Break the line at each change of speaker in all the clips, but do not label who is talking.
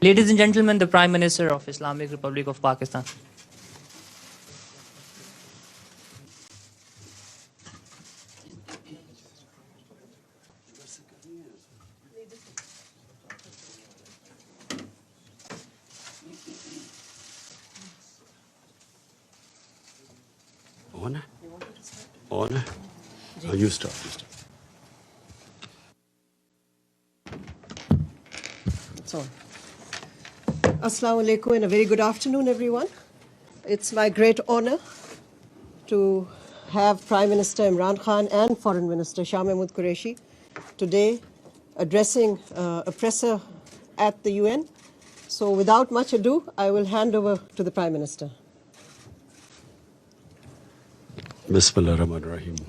Ladies and gentlemen, the Prime Minister of Islamic Republic of Pakistan.
On. You start.
Assalamu alaikum and a very good afternoon, everyone. It's my great honor to have Prime Minister Imran Khan and Foreign Minister Shah Mahmood Qureshi today addressing a presser at the UN. So without much ado, I will hand over to the Prime Minister.
Bismillahirrahmanirrahim.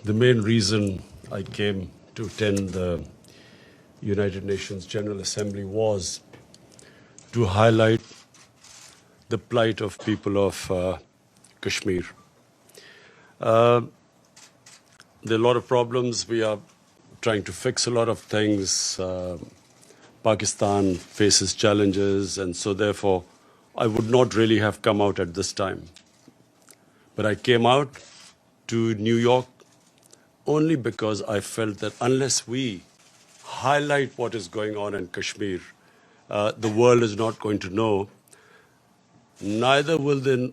The main reason I came to attend the United Nations General Assembly was to highlight the plight of people of Kashmir. There are a lot of problems. We are trying to fix a lot of things. Pakistan faces challenges, and so therefore I would not really have come out at this time. But I came out to New York only because I felt that unless we highlight what is going on in Kashmir, the world is not going to know. Neither will the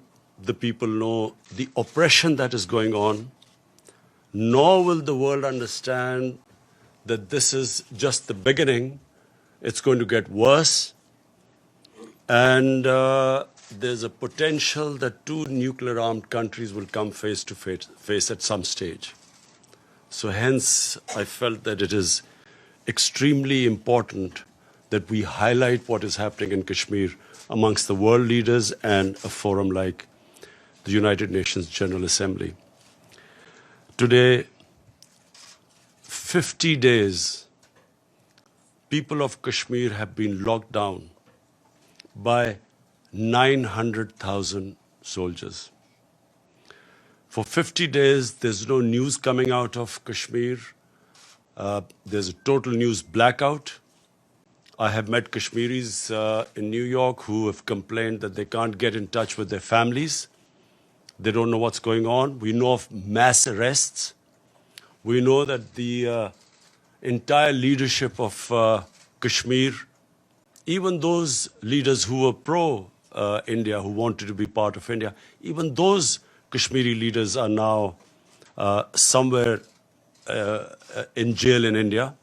people know the oppression that is going on, nor will the world understand that this is just the beginning. It's going to get worse. And there's a potential that two nuclear-armed countries will come face to face at some stage. So hence, I felt that it is extremely important that we highlight what is happening in Kashmir amongst the world leaders and a forum like the United Nations General Assembly. Today, 50 days, people of Kashmir have been locked down by 900,000 soldiers. For 50 days, there's no news coming out of Kashmir. There's a total news blackout. I have met Kashmiris in New York who have complained that they can't get in touch with their families. They don't know what's going on. We know of mass arrests. We know that the entire leadership of Kashmir, even those leaders who were pro-India, who wanted to be part of India, even those Kashmiri leaders are now somewhere in jail in India.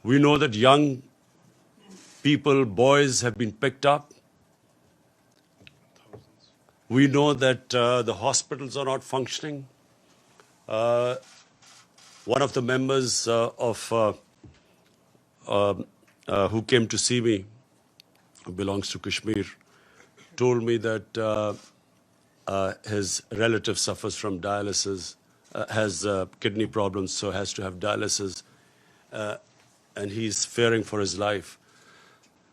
We know that young people, boys, have been picked up. We know that the hospitals are not functioning. One of the members who came to see me, who belongs to Kashmir, told me that his relative suffers from dialysis, has kidney problems, so has to have dialysis, and he's fearing for his life.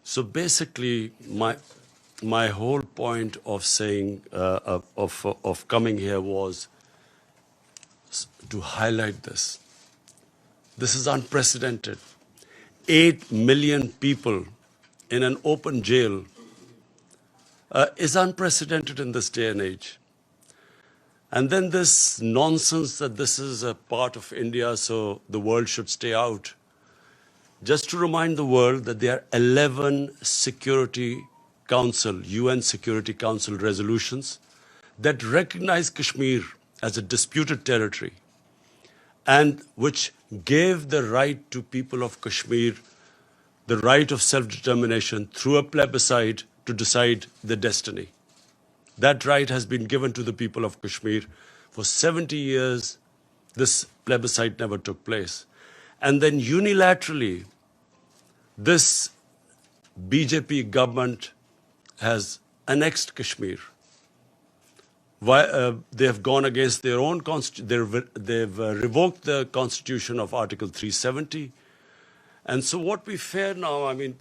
So basically, my whole point of saying, of coming here was to highlight this. This is unprecedented. 8 million people in an open jail is unprecedented in this day and age. And then this nonsense that this is a part of India, so the world should stay out. Just to remind the world that there are 11 Security Council, UN Security Council resolutions that recognize Kashmir as a disputed territory and which gave the right to people of Kashmir the right of self-determination through a plebiscite to decide their destiny. That right has been given to the people of Kashmir. For 70 years, this plebiscite never took place. And then unilaterally, this BJP government has annexed Kashmir. They have gone against their own constitution. They've revoked the constitution of Article 370. And so what we fear now, I mean,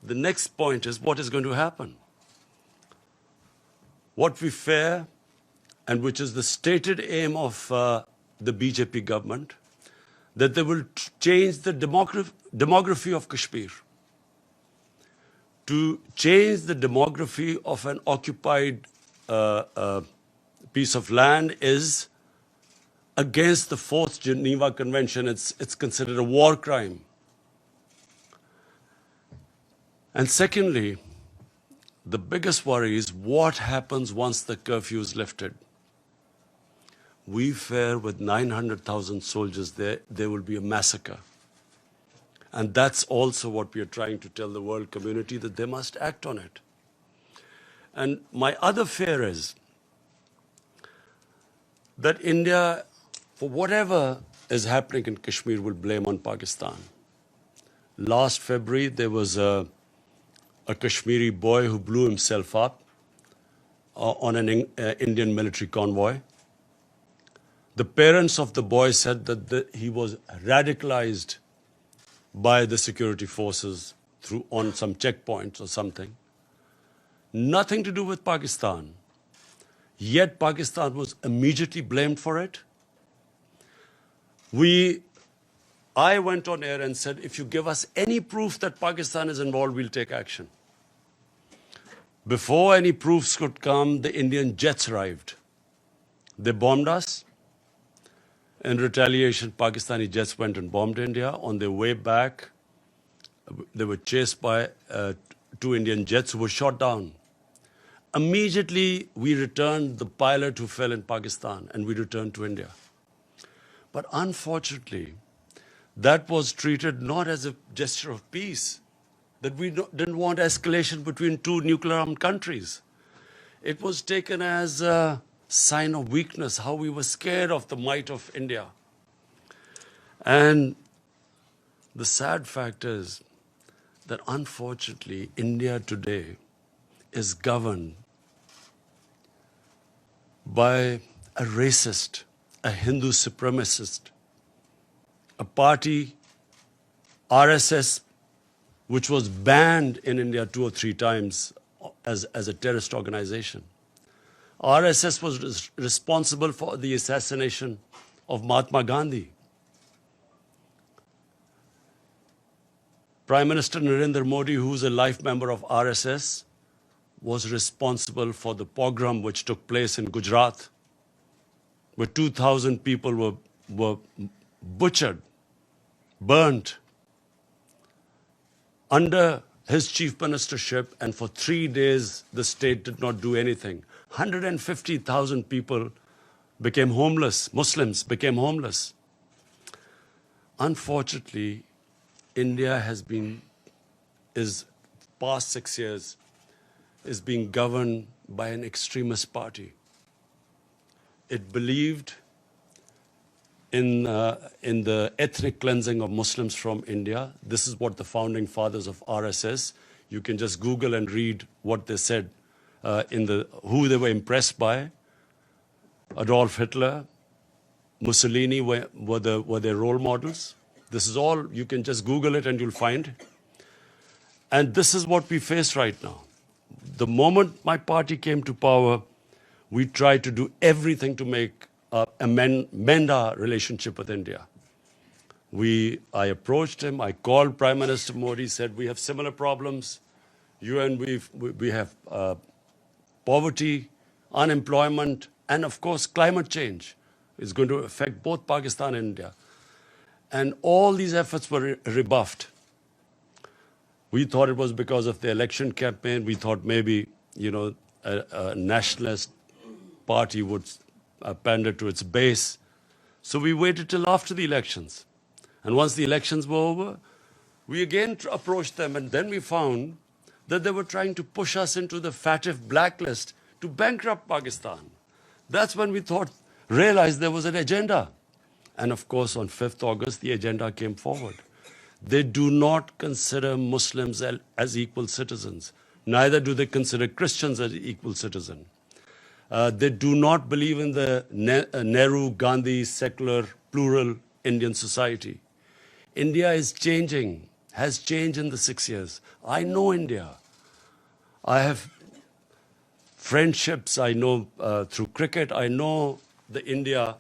the next point is what is going to happen. What we fear, and which is the stated aim of the BJP government, that they will change the demography of Kashmir. To change the demography of an occupied piece of land is against the Fourth Geneva Convention. It's considered a war crime. And secondly, the biggest worry is what happens once the curfew is lifted. We fear with 900,000 soldiers there will be a massacre. And that's also what we are trying to tell the world community, that they must act on it. And my other fear is that India, for whatever is happening in Kashmir, will blame on Pakistan. Last February, there was a Kashmiri boy who blew himself up on an Indian military convoy. The parents of the boy said that he was radicalized by the security forces on some checkpoints or something. Nothing to do with Pakistan. Yet Pakistan was immediately blamed for it. I went on air and said, if you give us any proof that Pakistan is involved, we'll take action. Before any proofs could come, the Indian jets arrived. They bombed us. In retaliation, Pakistani jets went and bombed India. On their way back, they were chased by 2 Indian jets who were shot down. Immediately, we returned the pilot who fell in Pakistan, and we returned to India. But unfortunately, that was treated not as a gesture of peace, that we didn't want escalation between 2 nuclear-armed countries. It was taken as a sign of weakness, how we were scared of the might of India. And the sad fact is that unfortunately, India today is governed by a racist, a Hindu supremacist, a party, RSS, which was banned in India 2 or 3 times as a terrorist organization. RSS was responsible for the assassination of Mahatma Gandhi. Prime Minister Narendra Modi, who is a life member of RSS, was responsible for the pogrom which took place in Gujarat, where 2,000 people were butchered, burnt, under his chief ministership, and for 3 days the state did not do anything. 150,000 people became homeless, Muslims became homeless. Unfortunately, India is past 6 years, is being governed by an extremist party. It believed in the ethnic cleansing of Muslims from India. This is what the founding fathers of RSS, you can just Google and read what they said, who they were impressed by. Adolf Hitler, Mussolini were their role models. This is all, you can just Google it and you'll find. And this is what we face right now. The moment my party came to power, we tried to do everything to mend our relationship with India. I approached him, I called Prime Minister Modi, said we have similar problems. We have poverty, unemployment, and of course climate change is going to affect both Pakistan and India. And all these efforts were rebuffed. We thought it was because of the election campaign. We thought maybe, a nationalist party would pander to its base. So we waited till after the elections. And once the elections were over, we again approached them, and then we found that they were trying to push us into the FATF blacklist to bankrupt Pakistan. That's when we realized there was an agenda. And of course, on 5th August, the agenda came forward. They do not consider Muslims as equal citizens. Neither do they consider Christians as equal citizens. They do not believe in the Nehru-Gandhi secular, plural Indian society. India is changing, has changed in the 6 years. I know India. I have friendships, I know through cricket, I know the India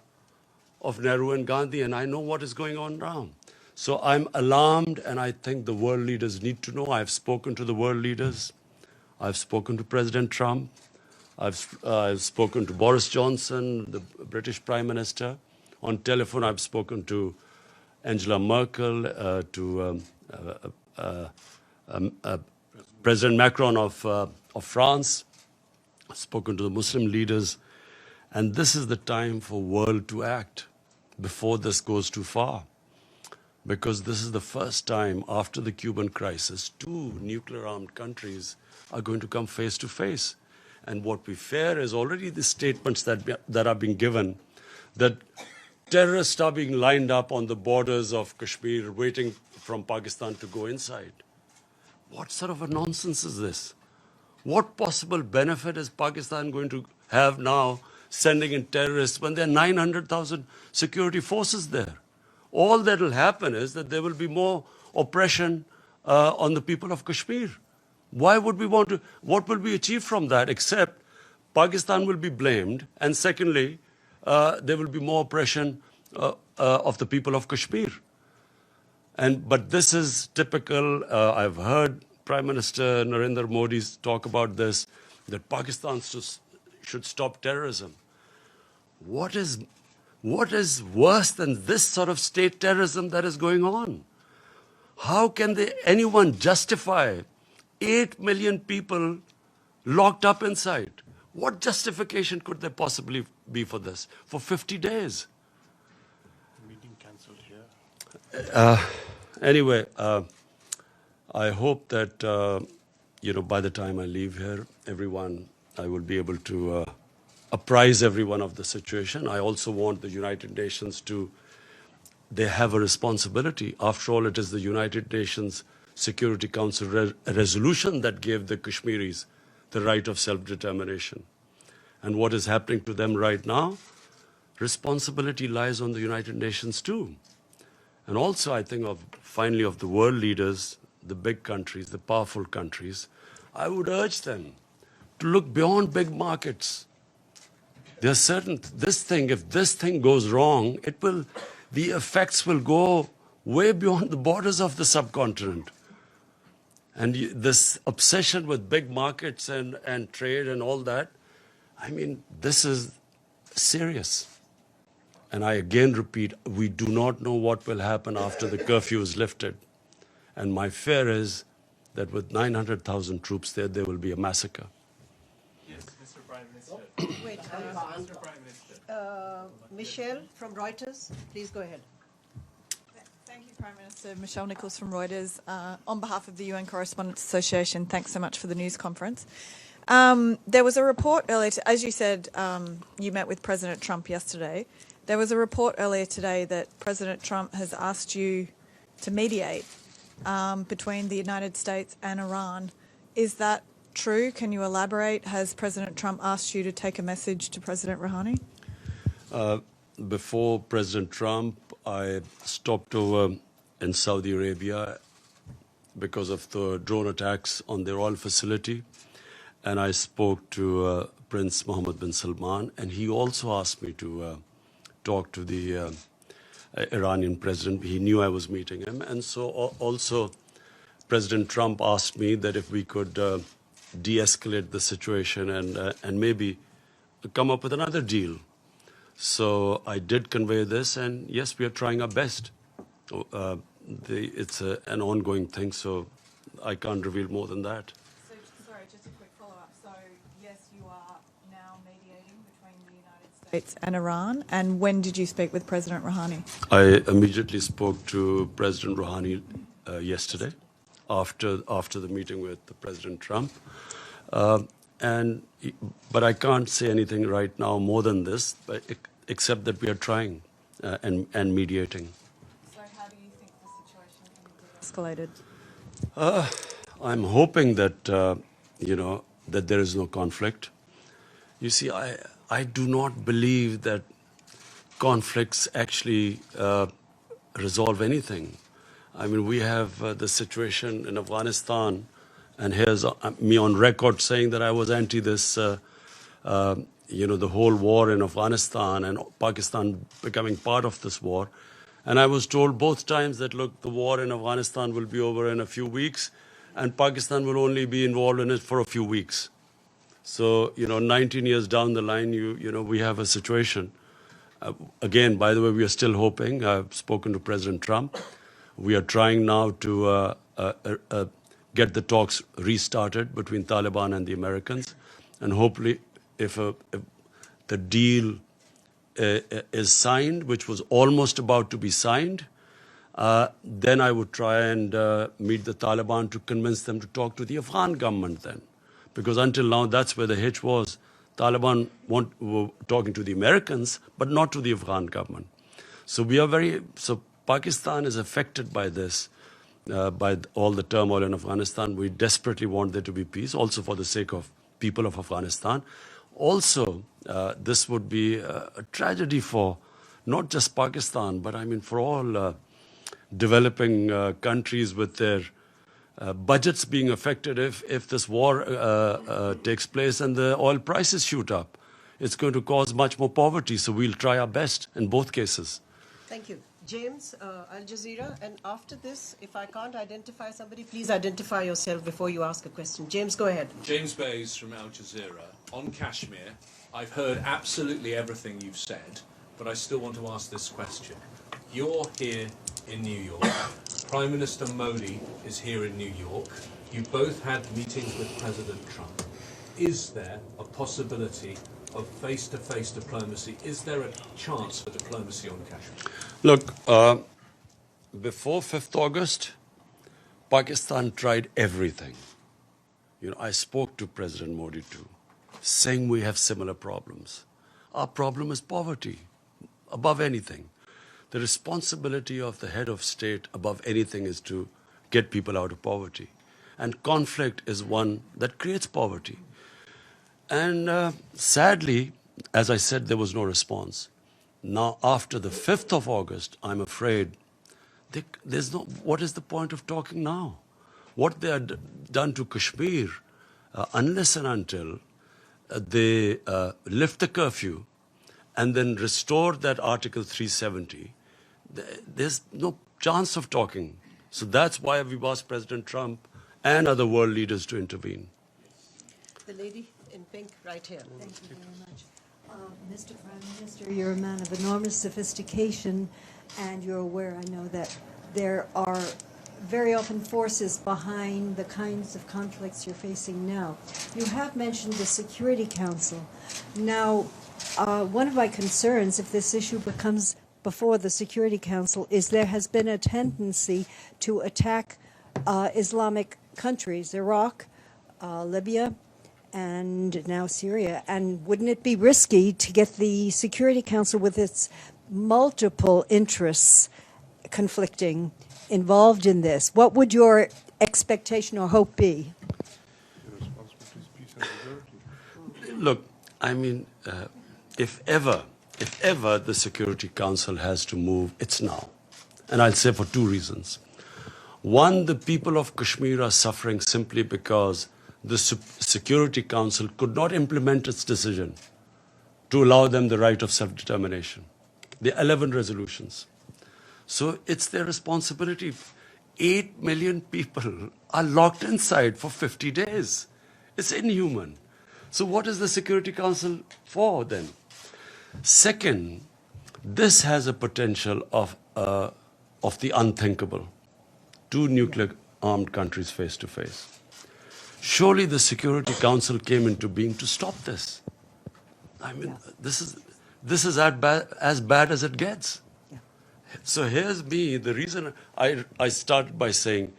of Nehru and Gandhi, and I know what is going on now. So I'm alarmed, and I think the world leaders need to know. I've spoken to the world leaders. I've spoken to President Trump. I've spoken to Boris Johnson, the British Prime Minister. On telephone, I've spoken to Angela Merkel, to President Macron of France. I've spoken to the Muslim leaders. And this is the time for world to act before this goes too far. Because this is the first time after the Cuban crisis, two nuclear-armed countries are going to come face to face. And what we fear is already the statements that are being given, that terrorists are being lined up on the borders of Kashmir, waiting from Pakistan to go inside. What sort of a nonsense is this? What possible benefit is Pakistan going to have now sending in terrorists when there are 900,000 security forces there? All that will happen is that there will be more oppression on the people of Kashmir. Why would we want to? What will be achieved from that except Pakistan will be blamed, and secondly, there will be more oppression of the people of Kashmir. But this is typical. I've heard Prime Minister Narendra Modi talk about this, that Pakistan should stop terrorism. What is worse than this sort of state terrorism that is going on? How can anyone justify 8 million people locked up inside? What justification could there possibly be for this? For 50 days?
Meeting cancelled here.
Anyway, I hope that, by the time I leave here, I will be able to apprise everyone of the situation. I also want the United Nations they have a responsibility. After all, it is the United Nations Security Council resolution that gave the Kashmiris the right of self-determination. And what is happening to them right now, responsibility lies on the United Nations too. And also, I think, finally, of the world leaders, the big countries, the powerful countries, I would urge them to look beyond big markets. There are certain, if this thing goes wrong, the effects will go way beyond the borders of the subcontinent. And this obsession with big markets and trade and all that, this is serious. And I again repeat, we do not know what will happen after the curfew is lifted. And my fear is that with 900,000 troops there will be a massacre.
Yes, Mr. Prime Minister.
Wait,
Mr. Prime Minister.
Michelle from Reuters, please go ahead.
Thank you, Prime Minister. Michelle Nichols from Reuters. On behalf of the UN Correspondents Association, thanks so much for the news conference. There was a report earlier, as you said, you met with President Trump yesterday. There was a report earlier today that President Trump has asked you to mediate between the United States and Iran. Is that true? Can you elaborate? Has President Trump asked you to take a message to President Rouhani?
Before President Trump, I stopped over in Saudi Arabia because of the drone attacks on their oil facility. And I spoke to Prince Mohammed bin Salman, and he also asked me to talk to the Iranian president. He knew I was meeting him. And so also President Trump asked me that if we could de-escalate the situation and maybe come up with another deal. So I did convey this, and yes, we are trying our best. It's an ongoing thing, so I can't reveal more than that.
So, sorry, just a quick follow-up. So, yes, you are now mediating between the United States and Iran. And when did you speak with President Rouhani?
I immediately spoke to President Rouhani yesterday, after the meeting with President Trump. But I can't say anything right now more than this, except that we are trying and mediating.
So how do you think the situation can be escalated?
I'm hoping that, that there is no conflict. You see, I do not believe that conflicts actually resolve anything. We have the situation in Afghanistan, and here's me on record saying that I was anti this, the whole war in Afghanistan and Pakistan becoming part of this war. And I was told both times that, look, the war in Afghanistan will be over in a few weeks and Pakistan will only be involved in it for a few weeks. So, 19 years down the line, we have a situation. Again, by the way, we are still hoping. I've spoken to President Trump. We are trying now to get the talks restarted between Taliban and the Americans. And hopefully, if the deal is signed, which was almost about to be signed, then I would try and meet the Taliban to convince them to talk to the Afghan government then. Because until now, that's where the hitch was. Taliban were talking to the Americans, but not to the Afghan government. So Pakistan is affected by this, by all the turmoil in Afghanistan. We desperately want there to be peace, also for the sake of people of Afghanistan. Also, this would be a tragedy for not just Pakistan, but I mean for all developing countries with their budgets being affected if this war takes place and the oil prices shoot up. It's going to cause much more poverty, so we'll try our best in both cases.
Thank you. James, Al Jazeera, and after this, if I can't identify somebody, please identify yourself before you ask a question. James, go ahead.
James Bays from Al Jazeera. On Kashmir, I've heard absolutely everything you've said, but I still want to ask this question. You're here in New York. Prime Minister Modi is here in New York. You both had meetings with President Trump. Is there a possibility of face-to-face diplomacy? Is there a chance for diplomacy on Kashmir?
Look, before 5th August, Pakistan tried everything. I spoke to President Modi too, saying we have similar problems. Our problem is poverty, above anything. The responsibility of the head of state above anything is to get people out of poverty. And conflict is one that creates poverty. And sadly, as I said, there was no response. Now, after the 5th of August, I'm afraid what is the point of talking now? What they had done to Kashmir, unless and until they lift the curfew and then restore that Article 370, there's no chance of talking. So that's why we've asked President Trump and other world leaders to intervene.
The lady in pink right here.
Thank you very much. Mr. Prime Minister, you're a man of enormous sophistication, and you're aware, I know, that there are very often forces behind the kinds of conflicts you're facing now. You have mentioned the Security Council. Now, one of my concerns, if this issue becomes before the Security Council, is there has been a tendency to attack Islamic countries, Iraq, Libya, and now Syria. And wouldn't it be risky to get the Security Council, with its multiple interests conflicting, involved in this? What would your expectation or hope be?
Look, I mean, if ever the Security Council has to move, it's now. And I'll say for two reasons. One, the people of Kashmir are suffering simply because the Security Council could not implement its decision to allow them the right of self-determination. The 11 resolutions. So it's their responsibility. 8 million people are locked inside for 50 days. It's inhuman. So what is the Security Council for then? Second, this has a potential of the unthinkable. Two nuclear-armed countries face to face. Surely the Security Council came into being to stop this. I mean, this is as bad as it gets.
Yeah.
So here's me, the reason I started by saying,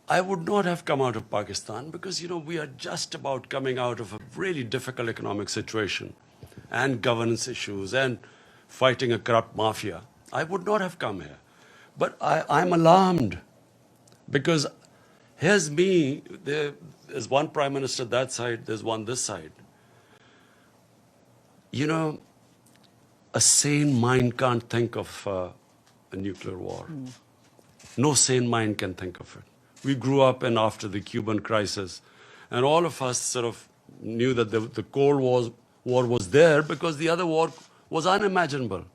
I would not have come out of Pakistan because, we are just about coming out of a really difficult economic situation and governance issues and fighting a corrupt mafia. I would not have come here. But I'm alarmed because here's me, there's one prime minister that side, there's one this side. A sane mind can't think of a nuclear war. No sane mind can think of it. We grew up after the Cuban crisis, and all of us sort of knew that the Cold War war was there because the other war was unimaginable.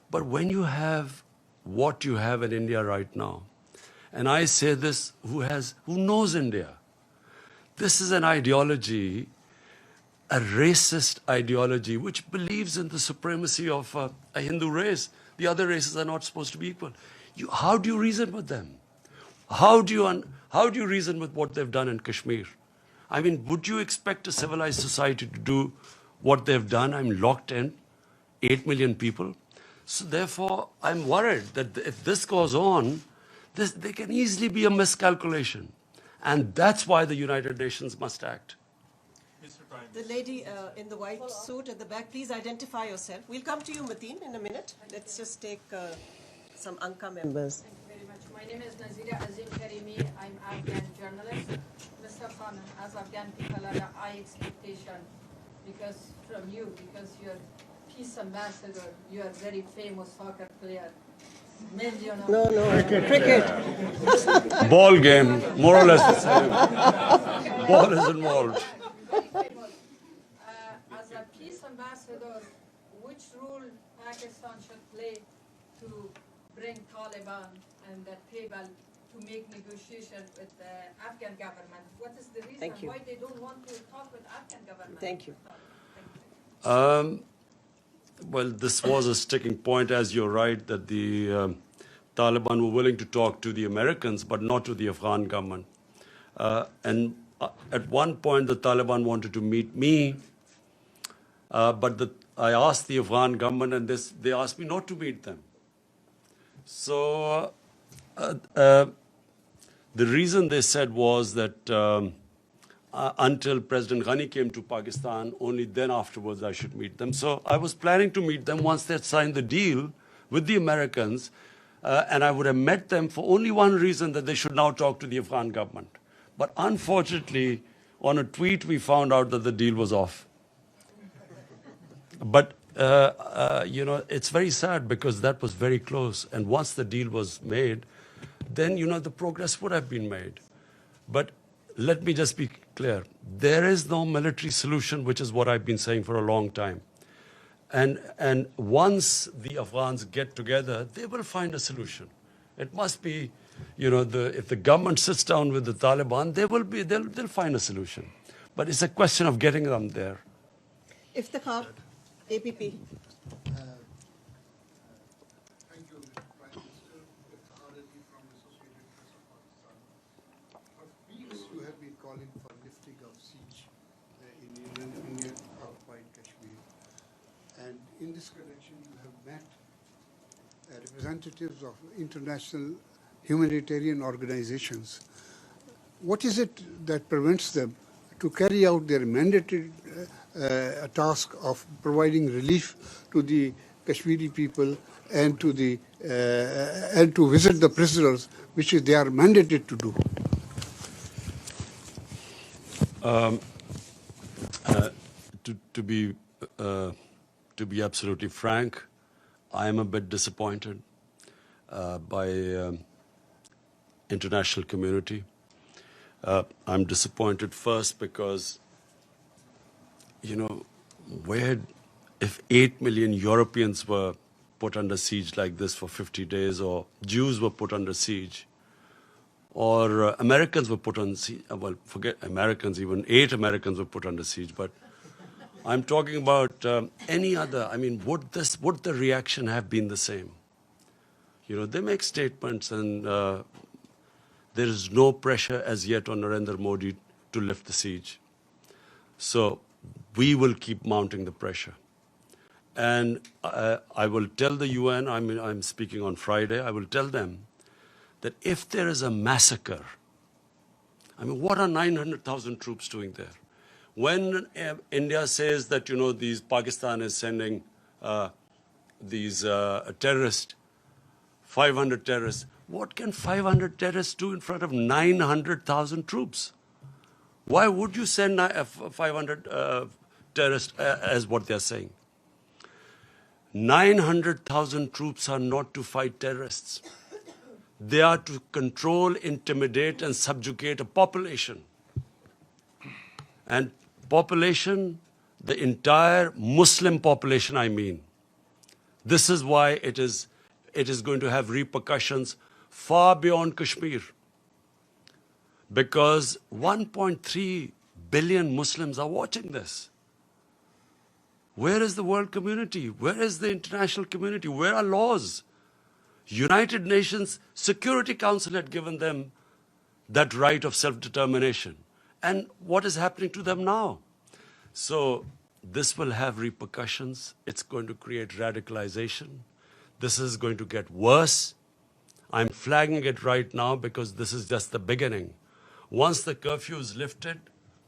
But when you have what you have in India right now, and I say this who knows India, this is an ideology, a racist ideology, which believes in the supremacy of a Hindu race. The other races are not supposed to be equal. How do you reason with them? How do you reason with what they've done in Kashmir? I mean, would you expect a civilized society to do what they've done? I'm locked in, 8 million people. So therefore, I'm worried that if this goes on, there can easily be a miscalculation. And that's why the United Nations must act.
Mr. Prime
The lady in the white suit at the back, please identify yourself. We'll come to you, Mateen, in a minute. Let's just take some ANCA members.
Thank you very much. My name is Nazira Azim Karimi. I'm Afghan journalist. Mr. Khan, as Afghan people have a high expectation from you because you're peace ambassador. You are very famous soccer player.
No, cricket.
Ball game, more or less the same. Ball is involved.
Very famous. As a peace ambassador, which role Pakistan should play to bring Taliban and the table to make negotiation with the Afghan government? What is the reason why they don't want to talk with Afghan government?
Thank you.
Well, this was a sticking point, as you're right, that the Taliban were willing to talk to the Americans, but not to the Afghan government. And at one point, the Taliban wanted to meet me, but I asked the Afghan government, and they asked me not to meet them. So the reason they said was that until President Ghani came to Pakistan, only then afterwards I should meet them. So I was planning to meet them once they had signed the deal with the Americans, and I would have met them for only one reason, that they should now talk to the Afghan government. But unfortunately, on a tweet, we found out that the deal was off. But, it's very sad because that was very close. And once the deal was made, then, the progress would have been made. But let me just be clear. There is no military solution, which is what I've been saying for a long time. And once the Afghans get together, they will find a solution. It must be, if the government sits down with the Taliban, they'll find a solution. But it's a question of getting them there.
Iftikhar, APP.
Thank you, Prime Minister. Iftikhar Ali from Associated Press of Pakistan. For weeks, you have been calling for lifting of siege in Indian-occupied Kashmir. And in this connection, you have met representatives of international humanitarian organizations. What is it that prevents them to carry out their mandated task of providing relief to the Kashmiri people and to visit the prisoners, which they are mandated to do?
To be absolutely frank, I am a bit disappointed by international community. I'm disappointed first because, if 8 million Europeans were put under siege like this for 50 days, or Jews were put under siege, or Americans were put on siege, well, forget Americans, even 8 Americans were put under siege, but I'm talking about any other. I mean, would the reaction have been the same? They make statements, and there is no pressure as yet on Narendra Modi to lift the siege. So we will keep mounting the pressure. And I will tell the UN, I'm speaking on Friday, I will tell them that if there is a massacre, what are 900,000 troops doing there? When India says that, these Pakistan is sending these terrorists, 500 terrorists, what can 500 terrorists do in front of 900,000 troops? Why would you send 500 terrorists as what they're saying? 900,000 troops are not to fight terrorists. They are to control, intimidate, and subjugate a population. And population, the entire Muslim population, I mean. This is why it is going to have repercussions far beyond Kashmir. Because 1.3 billion Muslims are watching this. Where is the world community? Where is the international community? Where are laws? United Nations Security Council had given them that right of self-determination. And what is happening to them now? So this will have repercussions. It's going to create radicalization. This is going to get worse. I'm flagging it right now because this is just the beginning. Once the curfew is lifted,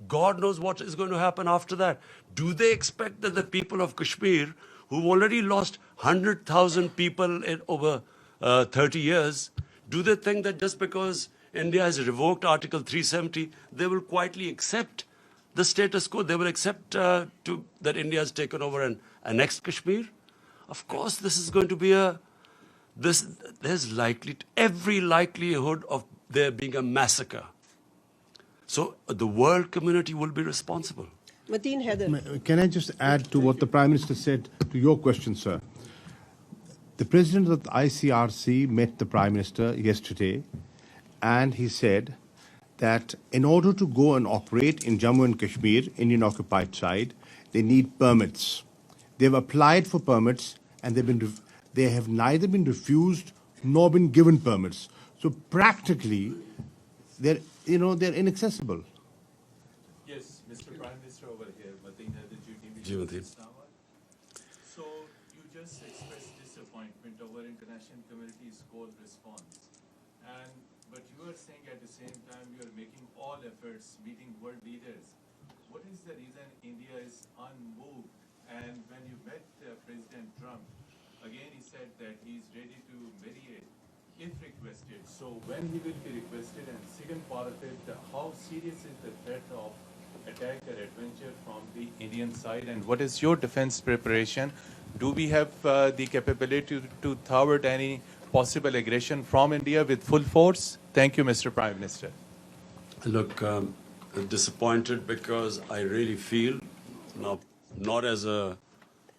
God knows what is going to happen after that. Do they expect that the people of Kashmir, who've already lost 100,000 people in over 30 years, do they think that just because India has revoked Article 370, they will quietly accept the status quo? They will accept that India has taken over and annexed Kashmir? Of course, this is going to be there's every likelihood of there being a massacre. So the world community will be responsible.
Mateen Haider.
Can I just add to what the Prime Minister said to your question, sir? The President of the ICRC met the Prime Minister yesterday, and he said that in order to go and operate in Jammu and Kashmir, Indian occupied side, they need permits. They've applied for permits, and they have neither been refused nor been given permits. So practically, they're inaccessible.
Yes, Mr. Prime Minister over here, Mateen Haider,
Jyoti.
Islamabad. So you just expressed disappointment over international community's cold response. But you are saying at the same time you are making all efforts, meeting world leaders. What is the reason India is unmoved? And when you met President Trump, again he said that he is ready to mediate if requested. So when he will be requested, and second part of it, how serious is the threat of attack or adventure from the Indian side, and what is your defense preparation? Do we have the capability to thwart any possible aggression from India with full force? Thank you, Mr. Prime Minister.
Look, disappointed because I really feel, now, not as a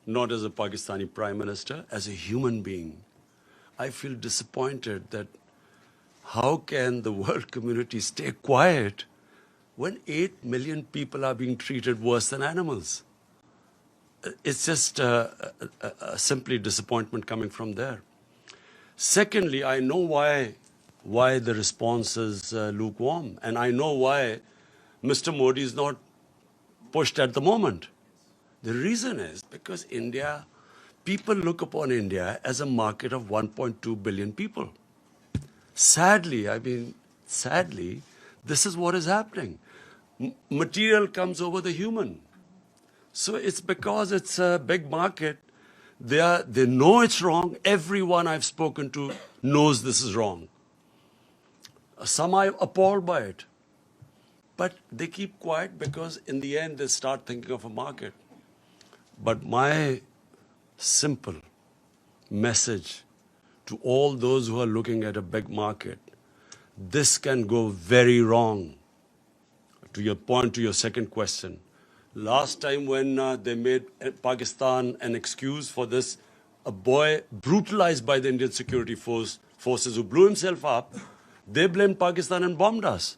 Pakistani Prime Minister, as a human being, I feel disappointed that how can the world community stay quiet when 8 million people are being treated worse than animals? It's just simply disappointment coming from there. Secondly, I know why the response is lukewarm, and I know why Mr. Modi is not pushed at the moment. The reason is because people look upon India as a market of 1.2 billion people. Sadly, this is what is happening. Material comes over the human. So it's because it's a big market. They know it's wrong. Everyone I've spoken to knows this is wrong. Some are appalled by it. But they keep quiet because in the end they start thinking of a market. But my simple message to all those who are looking at a big market, this can go very wrong. To your point, to your second question, last time when they made Pakistan an excuse for this, a boy brutalized by the Indian security forces who blew himself up, they blamed Pakistan and bombed us.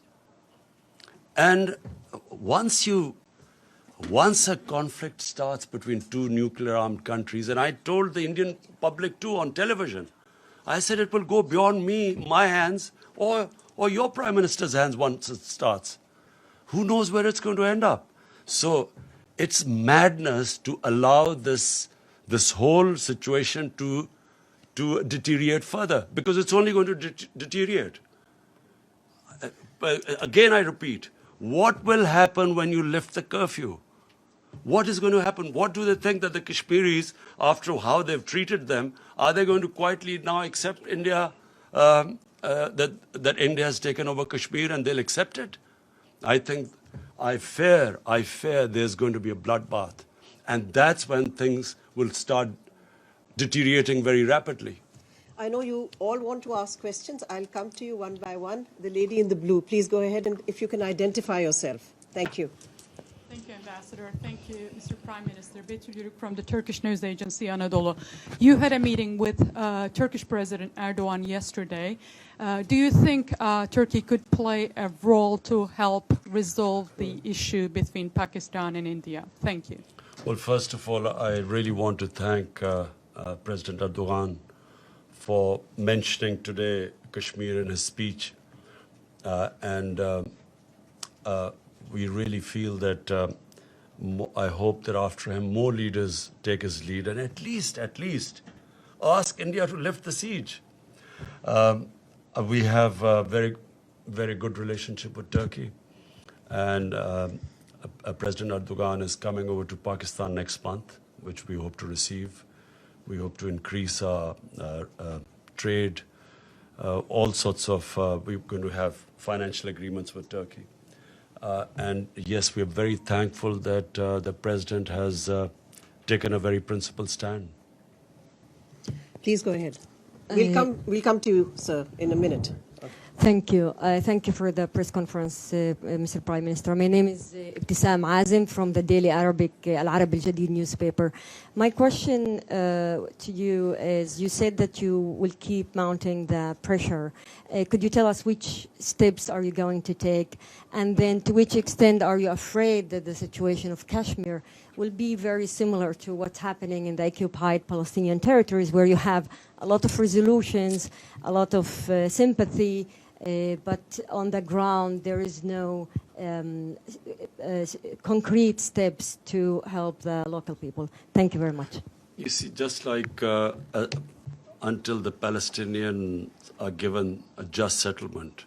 And once a conflict starts between two nuclear-armed countries, and I told the Indian public too on television, I said it will go beyond my hands, or your Prime Minister's hands once it starts. Who knows where it's going to end up? So it's madness to allow this whole situation to deteriorate further, because it's only going to deteriorate. Again, I repeat, what will happen when you lift the curfew? What is going to happen? What do they think that the Kashmiris, after how they've treated them, are they going to quietly now accept India, that India has taken over Kashmir and they'll accept it? I fear there's going to be a bloodbath. And that's when things will start deteriorating very rapidly.
I know you all want to ask questions. I'll come to you one by one. The lady in the blue, please go ahead, and if you can identify yourself. Thank you.
Thank you, Ambassador. Thank you, Mr. Prime Minister. Betül Yürük from the Turkish news agency Anadolu. You had a meeting with Turkish President Erdogan yesterday. Do you think Turkey could play a role to help resolve the issue between Pakistan and India? Thank you.
Well, first of all, I really want to thank President Erdogan for mentioning today Kashmir in his speech. We really feel that I hope that after him, more leaders take his lead and at least ask India to lift the siege. We have a very, very good relationship with Turkey. And President Erdogan is coming over to Pakistan next month, which we hope to receive. We hope to increase our trade, all sorts of, we're going to have financial agreements with Turkey. And yes, we are very thankful that the President has taken a very principled stand.
Please go ahead. We'll come to you, sir, in a minute.
Thank you. Thank you for the press conference, Mr. Prime Minister. My name is Ibtisam Azim from the Daily Arabic Al-Arab Al-Jadid newspaper. My question to you is, you said that you will keep mounting the pressure. Could you tell us which steps are you going to take? And then to which extent are you afraid that the situation of Kashmir will be very similar to what's happening in the occupied Palestinian territories, where you have a lot of resolutions, a lot of sympathy, but on the ground there is no concrete steps to help the local people. Thank you very much.
You see, just like until the Palestinians are given a just settlement,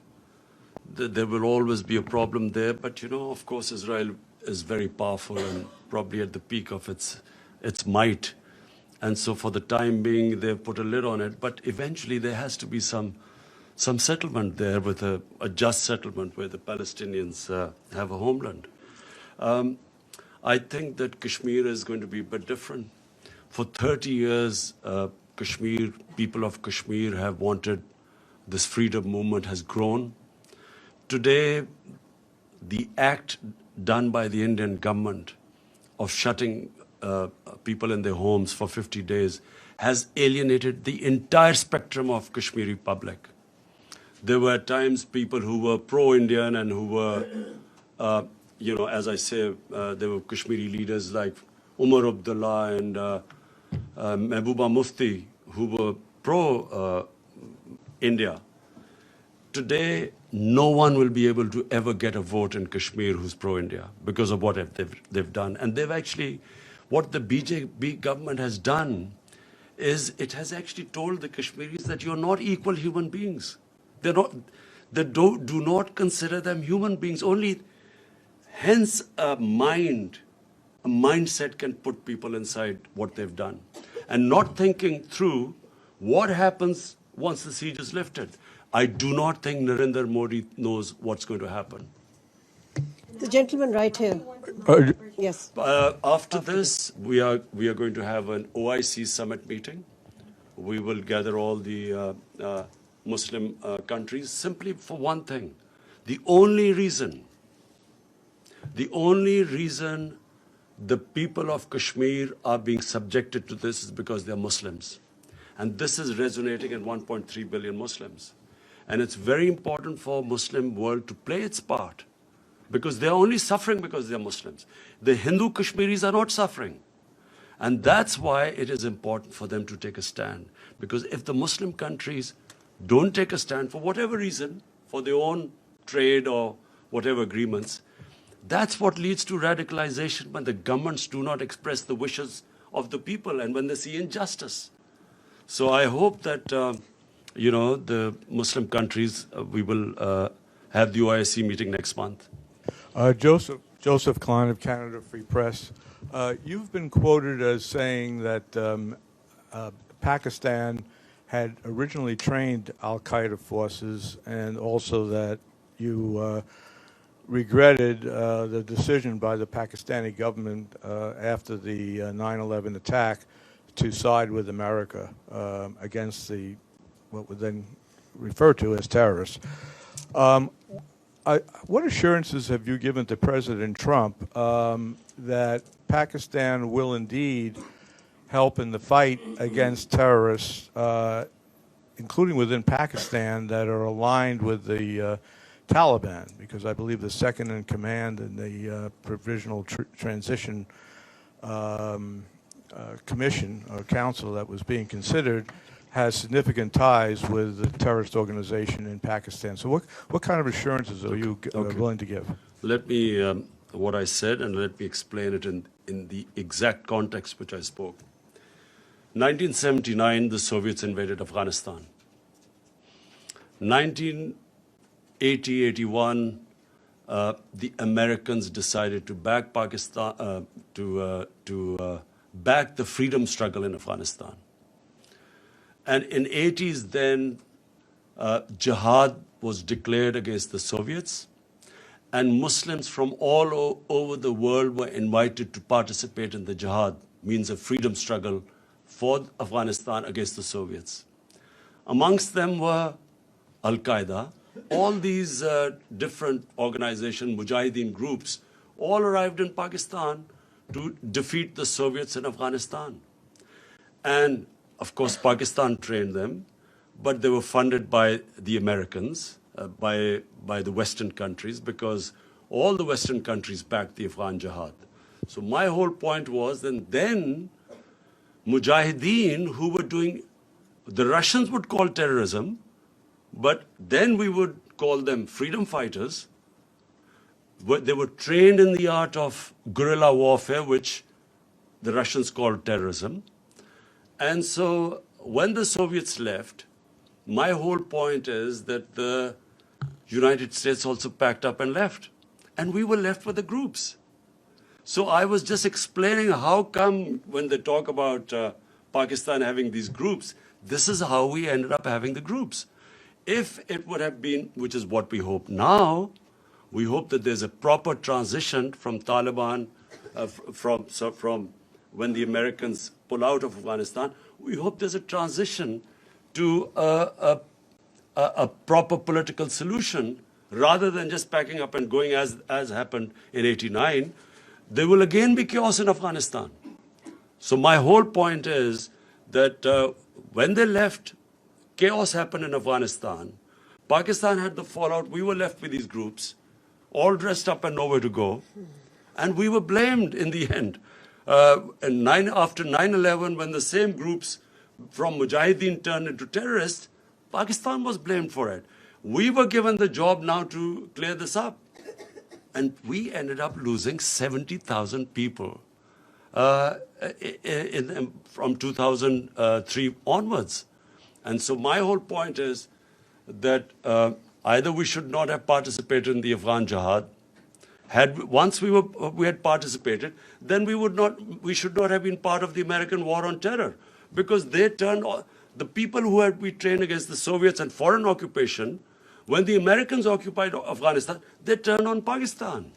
there will always be a problem there. But, you know, of course, Israel is very powerful and probably at the peak of its might. And so for the time being, they've put a lid on it. But eventually there has to be some settlement there, with a just settlement where the Palestinians have a homeland. I think that Kashmir is going to be a bit different. For 30 years, people of Kashmir have wanted this freedom movement has grown. Today, the act done by the Indian government of shutting people in their homes for 50 days has alienated the entire spectrum of Kashmiri public. There were times people who were pro-Indian and who were, as I say, there were Kashmiri leaders like Umar Abdullah and Mehbooba Mufti who were pro-India. Today, no one will be able to ever get a vote in Kashmir who's pro-India because of what they've done. And they've actually, what the BJP government has done is it has actually told the Kashmiris that you're not equal human beings. They do not consider them human beings. Only, hence, a mindset can put people inside what they've done. And not thinking through what happens once the siege is lifted. I do not think Narendra Modi knows what's going to happen.
The gentleman right here. Yes.
After this, we are going to have an OIC summit meeting. We will gather all the Muslim countries simply for one thing. The only reason the people of Kashmir are being subjected to this is because they're Muslims. And this is resonating in 1.3 billion Muslims. And it's very important for Muslim world to play its part, because they're only suffering because they're Muslims. The Hindu Kashmiris are not suffering. And that's why it is important for them to take a stand. Because if the Muslim countries don't take a stand for whatever reason, for their own trade or whatever agreements, that's what leads to radicalization, when the governments do not express the wishes of the people and when they see injustice. So I hope that, the Muslim countries, we will have the OIC meeting next month.
Joseph Klein of Canada Free Press. You've been quoted as saying that Pakistan had originally trained al-Qaeda forces, and also that you regretted the decision by the Pakistani government after the 9/11 attack to side with America against what would then refer to as terrorists. what assurances have you given to President Trump that Pakistan will indeed help in the fight against terrorists, including within Pakistan, that are aligned with the Taliban? Because I believe the second in command in the Provisional Transition Commission or Council that was being considered has significant ties with the terrorist organization in Pakistan. So what kind of assurances are you willing to give?
Let me, what I said, and let me explain it in the exact context which I spoke. 1979, the Soviets invaded Afghanistan. 1980-81, the Americans decided to back Pakistan, back the freedom struggle in Afghanistan. And in 80s, then jihad was declared against the Soviets, and Muslims from all over the world were invited to participate in the jihad, means a freedom struggle for Afghanistan against the Soviets. Amongst them were Al-Qaeda. All these different organizations, Mujahideen groups, all arrived in Pakistan to defeat the Soviets in Afghanistan. And of course, Pakistan trained them, but they were funded by the Americans, by the Western countries, because all the Western countries backed the Afghan jihad. So my whole point was that then Mujahideen, who were doing, the Russians would call terrorism, but then we would call them freedom fighters. They were trained in the art of guerrilla warfare, which the Russians called terrorism. And so when the Soviets left, my whole point is that the United States also packed up and left. And we were left with the groups. So I was just explaining how come when they talk about Pakistan having these groups, this is how we ended up having the groups. If it would have been, which is what we hope now, we hope that there's a proper transition from Taliban, from when the Americans pull out of Afghanistan, we hope there's a transition to a proper political solution rather than just packing up and going as happened in '89. There will again be chaos in Afghanistan. So my whole point is that when they left, chaos happened in Afghanistan. Pakistan had the fallout. We were left with these groups, all dressed up and nowhere to go. And we were blamed in the end. After 9/11, when the same groups from Mujahideen turned into terrorists, Pakistan was blamed for it. We were given the job now to clear this up. And we ended up losing 70,000 people from 2003 onwards. And so my whole point is that either we should not have participated in the Afghan jihad. Once we had participated, then we should not have been part of the American war on terror, because they turned the people who had been trained against the Soviets and foreign occupation. When the Americans occupied Afghanistan, they turned on Pakistan.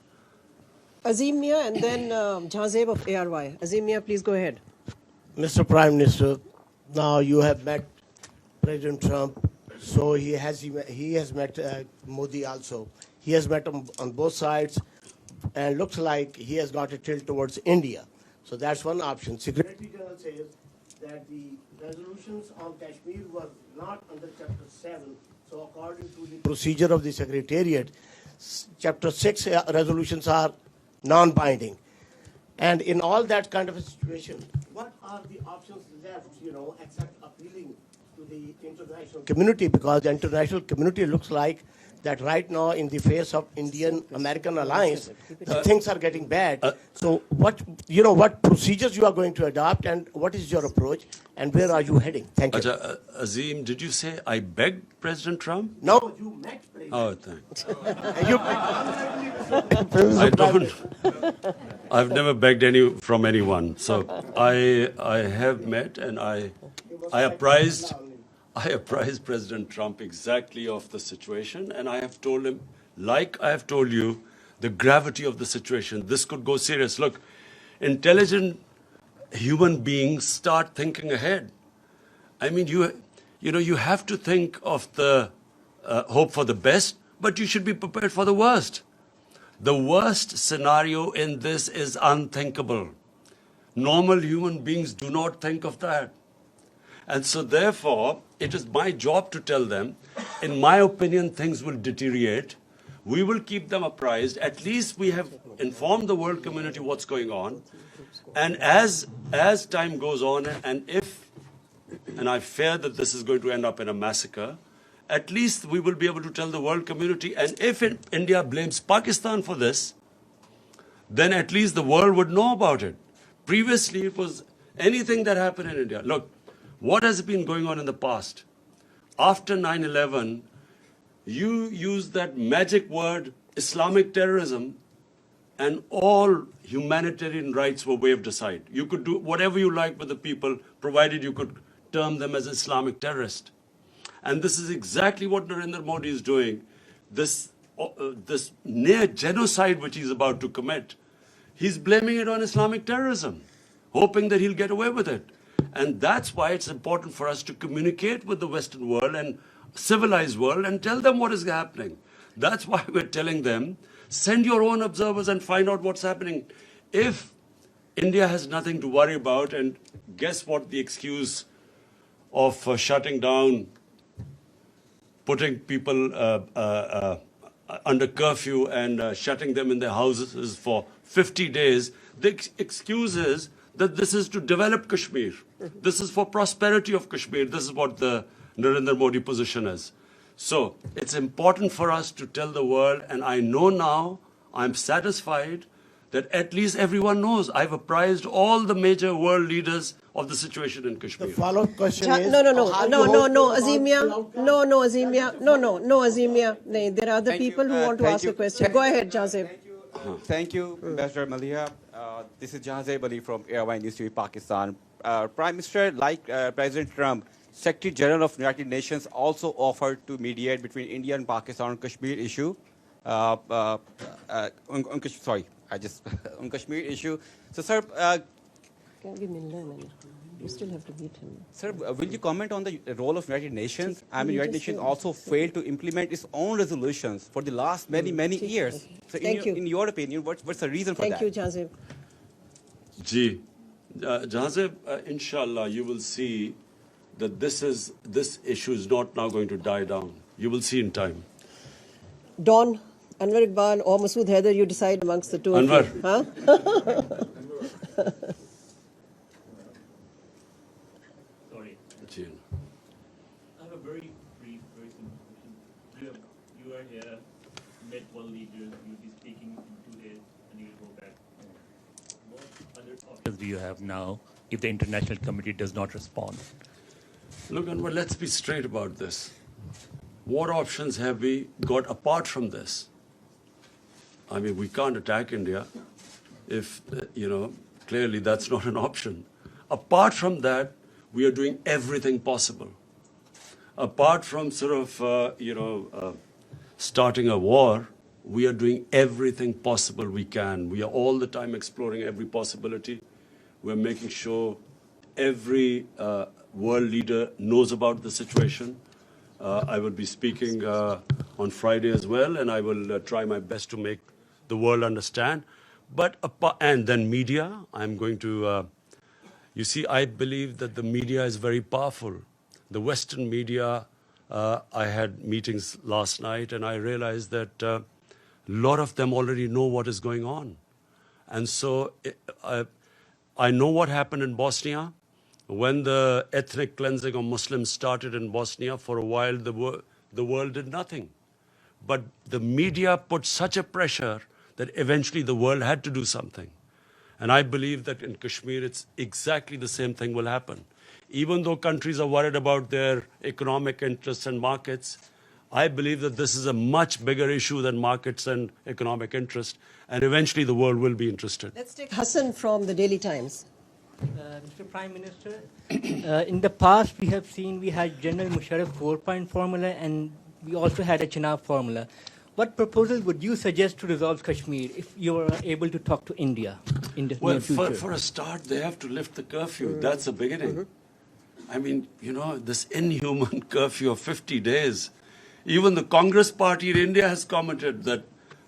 Azim Mia and then Jahzeb of ARY. Azim Mia, please go ahead.
Mr. Prime Minister, now you have met President Trump, so he has met Modi also. He has met him on both sides, and looks like he has got a tilt towards India. So that's one option. Secretary General says that the resolutions on Kashmir were not under Chapter 7. So according to the procedure of the Secretariat, Chapter 6 resolutions are non-binding. And in all that kind of a situation, what are the options left, except appealing to the international community? Because the international community looks like that right now, in the face of Indian-American alliance, things are getting bad. So what procedures you are going to adopt, and what is your approach, and where are you heading? Thank you.
Azim, did you say I begged President Trump?
No, you met President.
Oh, thanks.
I
don't. I've never begged from anyone. So I have met, and I apprised President Trump exactly of the situation, and I have told him, like I have told you, the gravity of the situation. This could go serious. Look, intelligent human beings start thinking ahead. I mean, you have to think of the hope for the best, but you should be prepared for the worst. The worst scenario in this is unthinkable. Normal human beings do not think of that. And so therefore, it is my job to tell them, in my opinion, things will deteriorate. We will keep them apprised. At least we have informed the world community what's going on. And as time goes on, and I fear that this is going to end up in a massacre, at least we will be able to tell the world community. And if India blames Pakistan for this, then at least the world would know about it. Previously, it was anything that happened in India. Look, what has been going on in the past? After 9/11, you used that magic word, Islamic terrorism, and all humanitarian rights were waved aside. You could do whatever you like with the people, provided you could term them as Islamic terrorists. And this is exactly what Narendra Modi is doing. This near genocide which he's about to commit, he's blaming it on Islamic terrorism, hoping that he'll get away with it. And that's why it's important for us to communicate with the Western world and civilized world and tell them what is happening. That's why we're telling them, send your own observers and find out what's happening. If India has nothing to worry about, and guess what the excuse of shutting down, putting people under curfew and shutting them in their houses for 50 days, the excuse is that this is to develop Kashmir. This is for prosperity of Kashmir. This is what the Narendra Modi position is. So it's important for us to tell the world, and I know now, I'm satisfied that at least everyone knows. I've apprised all the major world leaders of the situation in Kashmir.
The follow-up question is...
No, Azimia. No, Azimia. No, there are other people who want to ask a question. Go ahead, Jazeb.
Thank you, Ambassador Malia. This is Jazeb Ali from Airline News TV, Pakistan. Prime Minister, like President Trump, Secretary General of United Nations also offered to mediate between India and Pakistan on Kashmir issue. On Kashmir issue. So, sir,
give me a minute. You still have to meet him.
Sir, will you comment on the role of United Nations? I mean, United Nations also failed to implement its own resolutions for the last many years. So, in your opinion, what's the reason for that?
Thank you, Jazeb.
Ji, Jazeb, inshallah, you will see that this issue is not now going to die down. You will see in time.
Don, Anwar Iqbal or Masood Haider, you decide amongst the two
Anwar.
of you. Huh?
Sorry. I have a very brief, very simple question. You are here, met world leaders, you'll be speaking in 2 days, and you'll go back. What other options do you have now if the international community does not respond?
Look, Anwar, let's be straight about this. What options have we got apart from this? I mean, we can't attack India if, clearly that's not an option. Apart from that, we are doing everything possible. Apart from starting a war, we are doing everything possible we can. We are all the time exploring every possibility. We're making sure every world leader knows about the situation. I will be speaking on Friday as well, and I will try my best to make the world understand. And then media, I'm going to, you see, I believe that the media is very powerful. The Western media, I had meetings last night, and I realized that a lot of them already know what is going on. And so I know what happened in Bosnia. When the ethnic cleansing of Muslims started in Bosnia, for a while the world did nothing. But the media put such a pressure that eventually the world had to do something. And I believe that in Kashmir, it's exactly the same thing will happen. Even though countries are worried about their economic interests and markets, I believe that this is a much bigger issue than markets and economic interest. And eventually the world will be interested.
Let's take Hassan from the Daily Times.
Mr. Prime Minister, in the past we have seen we had General Musharraf 4-point formula and we also had a Chenab formula. What proposal would you suggest to resolve Kashmir if you were able to talk to India in the near future?
Well, for a start, they have to lift the curfew. That's the beginning. I mean, this inhuman curfew of 50 days Even the Congress party in India has commented that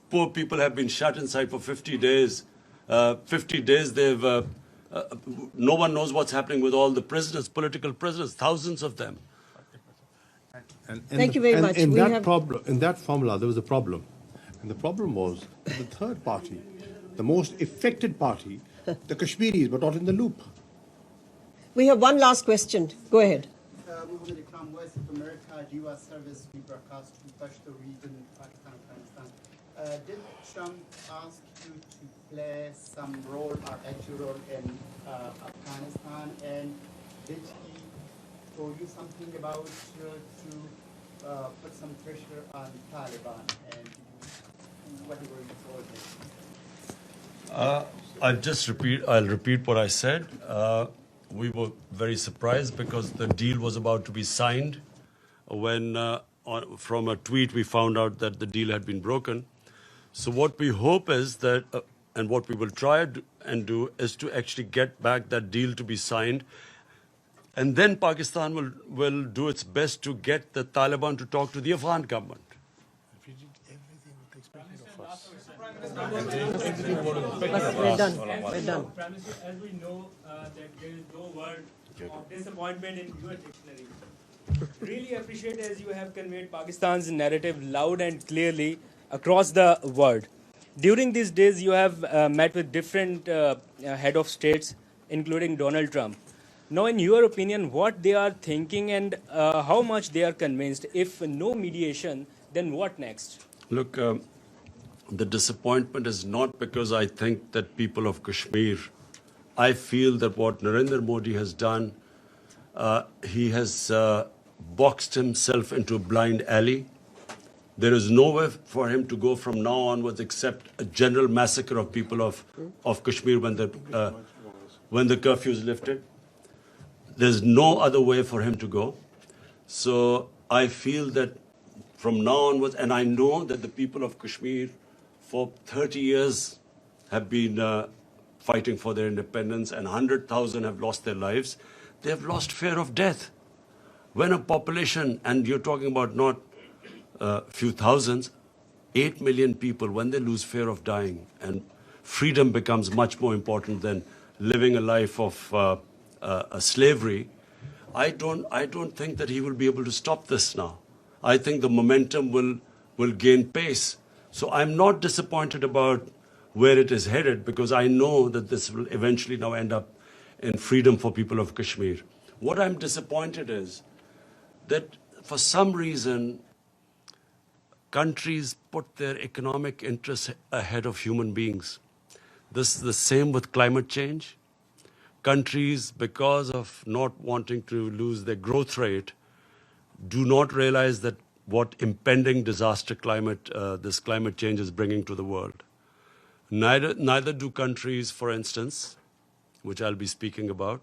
poor people have been shut inside for 50 days. 50 days no one knows what's happening with all the prisoners, political prisoners, thousands of them.
Thank you very much.
In that formula, there was a problem. And the problem was that the third party, the most affected party, the Kashmiris, were not in the loop.
We have one last question. Go ahead.
Voice of America, U.S. service, we broadcast to Pashto region, Pakistan, Afghanistan. Did Trump ask you to play some role or active role in Afghanistan? And did he told you something about to put some pressure on Taliban? And what were you told?
I'll repeat what I said. We were very surprised because the deal was about to be signed when from a tweet we found out that the deal had been broken. So what we hope is that, and what we will try and do, is to actually get back that deal to be signed. And then Pakistan will do its best to get the Taliban to talk to the Afghan government.
We're done. We're done.
Prime Minister, as we know that there is no word of disappointment in your dictionary. Really appreciate as you have conveyed Pakistan's narrative loud and clearly across the world. During these days, you have met with different head of states, including Donald Trump. Now, in your opinion, what they are thinking and how much they are convinced? If no mediation, then what next?
Look, the disappointment is not because I think that people of Kashmir, I feel that what Narendra Modi has done, he has boxed himself into a blind alley. There is nowhere for him to go from now onwards except a general massacre of people of Kashmir when the curfew is lifted. There's no other way for him to go. So I feel that from now onwards, and I know that the people of Kashmir for 30 years have been fighting for their independence, and 100,000 have lost their lives. They have lost fear of death. When a population, and you're talking about not a few thousands, 8 million people, when they lose fear of dying, and freedom becomes much more important than living a life of slavery, I don't think that he will be able to stop this now. I think the momentum will gain pace. So I'm not disappointed about where it is headed, because I know that this will eventually now end up in freedom for people of Kashmir. What I'm disappointed is that for some reason, countries put their economic interests ahead of human beings. This is the same with climate change. Countries, because of not wanting to lose their growth rate, do not realize that what impending disaster this climate change is bringing to the world. Neither do countries, for instance, which I'll be speaking about,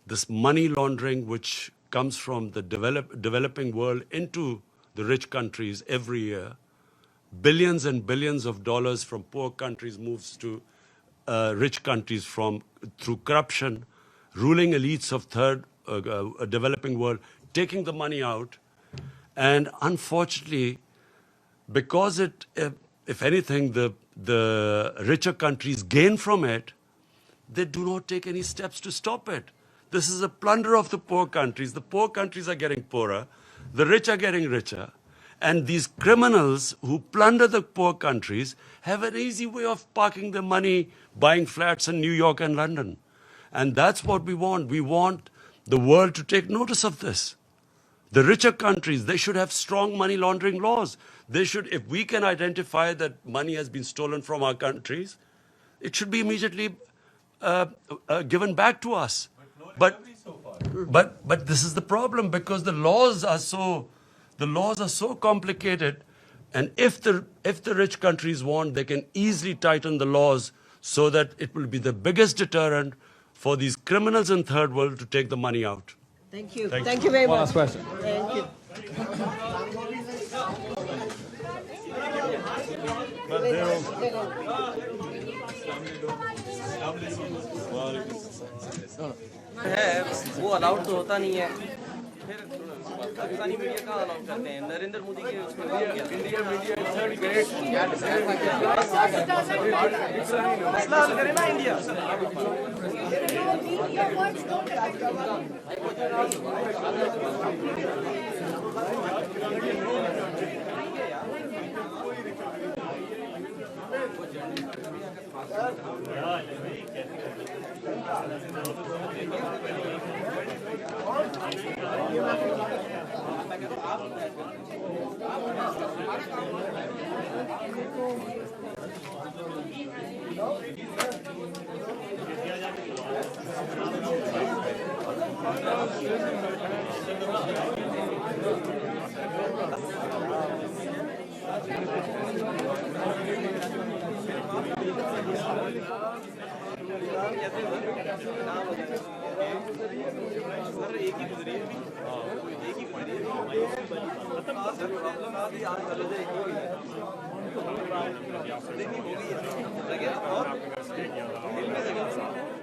this money laundering which comes from the developing world into the rich countries every year. Billions and billions of dollars from poor countries moves to rich countries through corruption, ruling elites of developing world, taking the money out. And unfortunately, because if anything, the richer countries gain from it, they do not take any steps to stop it. This is a plunder of the poor countries. The poor countries are getting poorer. The rich are getting richer. And these criminals who plunder the poor countries have an easy way of parking their money, buying flats in New York and London. And that's what we want. We want the world to take notice of this. The richer countries, they should have strong money laundering laws. They should, if we can identify that money has been stolen from our countries, it should be immediately given back to us. But this is the problem, because the laws are so complicated, and if the rich countries want, they can easily tighten the laws so that it will be the biggest deterrent for these criminals in third world to take the money out.
Thank you. Thank you very much.
Last question.
Thank you.
है वो allowed तो होता नहीं है, Pakistani media कहाँ allow करते हैं? नरेंद्र मोदी के उसमें इंडिया मसला हल करे ना इंडिया। एक ही गुजरी है, एक ही गुजरी है।